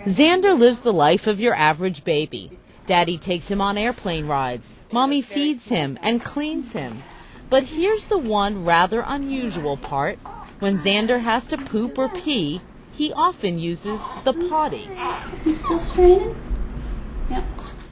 Xander lives the life of your average baby. Daddy takes him on airplane rides. Mommy feeds him and cleans him. But here's the one rather unusual part. When Xander has to poop or pee, he often uses the potty. You still straining? Yep.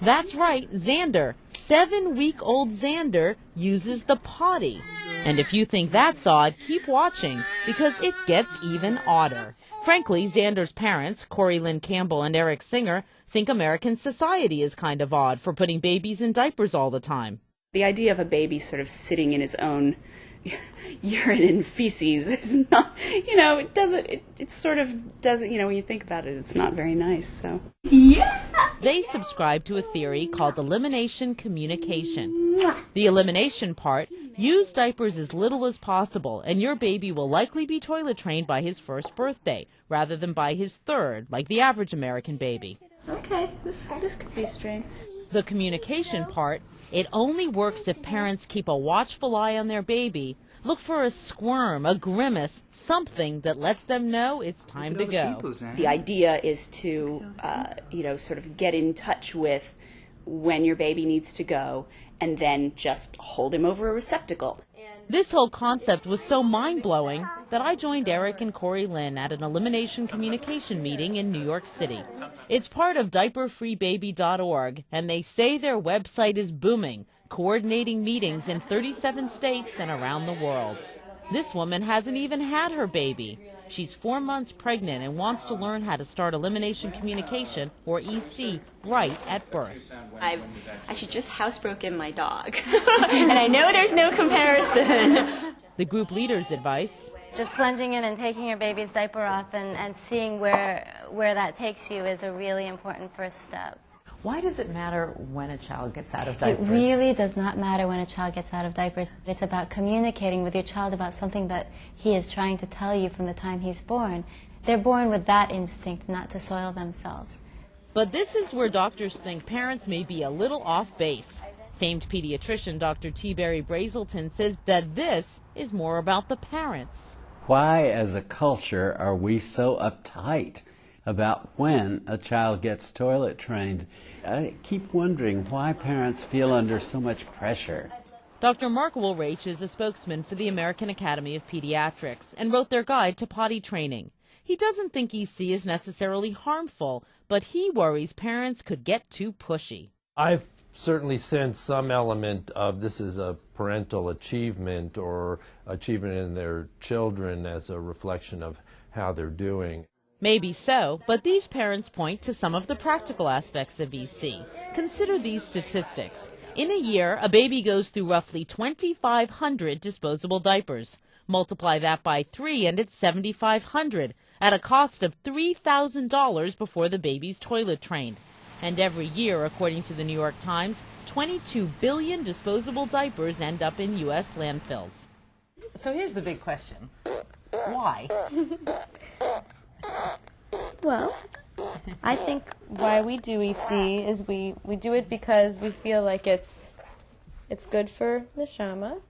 That's right, Xander. 7-week-old Xander uses the potty. And if you think that's odd, keep watching, because it gets even odder. Frankly, Xander's parents, Corey Lynn Campbell and Eric Singer, think American society is kind of odd for putting babies in diapers all the time. The idea of a baby sort of sitting in his own urine and feces is not, it sort of doesn't, when you think about it, it's not very nice, so. Yeah! They subscribe to a theory called elimination communication. The elimination part, use diapers as little as possible, and your baby will likely be toilet trained by his first birthday, rather than by his third, like the average American baby. Okay, this could be strange. The communication part, it only works if parents keep a watchful eye on their baby. Look for a squirm, a grimace, something that lets them know it's time to go. The idea is to, sort of get in touch with when your baby needs to go and then just hold him over a receptacle. This whole concept was so mind-blowing that I joined Eric and Corey Lynn at an elimination communication meeting in New York City. It's part of diaperfreebaby.org, and they say their website is booming, coordinating meetings in 37 states and around the world. This woman hasn't even had her baby. She's 4 months pregnant and wants to learn how to start elimination communication, or EC, right at birth. I've actually just housebroken my dog, and I know there's no comparison. The group leader's advice: just plunging in and taking your baby's diaper off and seeing where that takes you is a really important first step. Why does it matter when a child gets out of diapers? It really does not matter when a child gets out of diapers. It's about communicating with your child about something that he is trying to tell you from the time he's born. They're born with that instinct not to soil themselves. But this is where doctors think parents may be a little off base. Famed pediatrician Dr. T. Barry Brazelton says that this is more about the parents. Why, as a culture, are we so uptight about when a child gets toilet trained? I keep wondering why parents feel under so much pressure. Dr. Mark Woolrich is a spokesman for the American Academy of Pediatrics and wrote their guide to potty training. He doesn't think EC is necessarily harmful, but he worries parents could get too pushy. I've certainly sensed some element of this is a parental achievement or achievement in their children as a reflection of how they're doing. Maybe so, but these parents point to some of the practical aspects of EC. Consider these statistics. In a year, a baby goes through roughly 2,500 disposable diapers. Multiply that by 3 and it's 7,500, at a cost of $3,000 before the baby's toilet trained. And every year, according to the New York Times, 22 billion disposable diapers end up in U.S. landfills. So here's the big question. Why? Well, I think why we do EC is we do it because we feel like it's good for Neshama.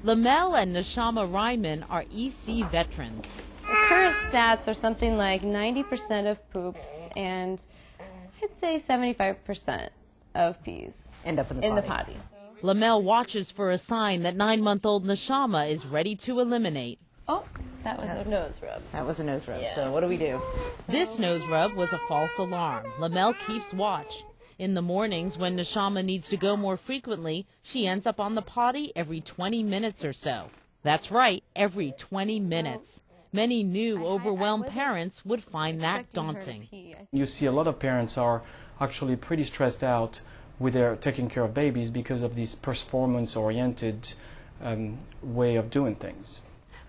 Lamel and Neshama Ryman are EC veterans. The current stats are something like 90% of poops and I'd say 75% of pees end up in the potty. Lamel watches for a sign that 9-month-old Neshama is ready to eliminate. Oh, that was a nose rub. That was a nose rub. Yeah. So what do we do? This nose rub was a false alarm. Lamel keeps watch. In the mornings, when Neshama needs to go more frequently, she ends up on the potty every 20 minutes or so. That's right, every 20 minutes. Many new, overwhelmed parents would find that daunting. You see a lot of parents are actually pretty stressed out with their taking care of babies because of this performance-oriented way of doing things.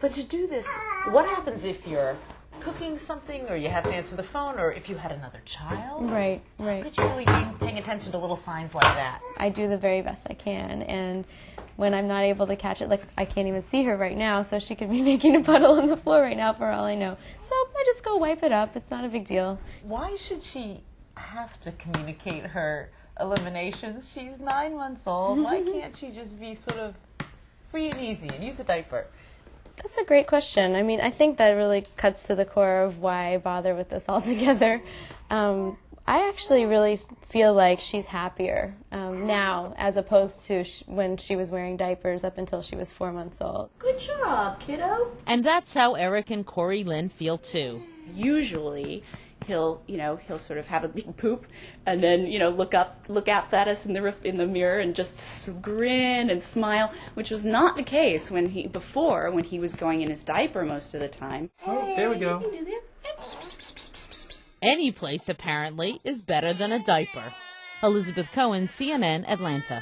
But to do this, what happens if you're cooking something or you have to answer the phone or if you had another child? Right. How could you really be paying attention to little signs like that? I do the very best I can, and when I'm not able to catch it, like I can't even see her right now, so she could be making a puddle on the floor right now for all I know. So I just go wipe it up. It's not a big deal. Why should she have to communicate her eliminations? She's 9 months old. Why can't she just be sort of free and easy and use a diaper? That's a great question. I mean, I think that really cuts to the core of why I bother with this altogether. I actually really feel like she's happier now as opposed to when she was wearing diapers up until she was 4 months old. Good job, kiddo. And that's how Eric and Corey Lynn feel too. Usually, he'll sort of have a big poop, and then look up at us in the mirror and just grin and smile, which was not the case when he was going in his diaper most of the time. Oh, there we go. Any place, apparently, is better than a diaper. Elizabeth Cohen, CNN, Atlanta.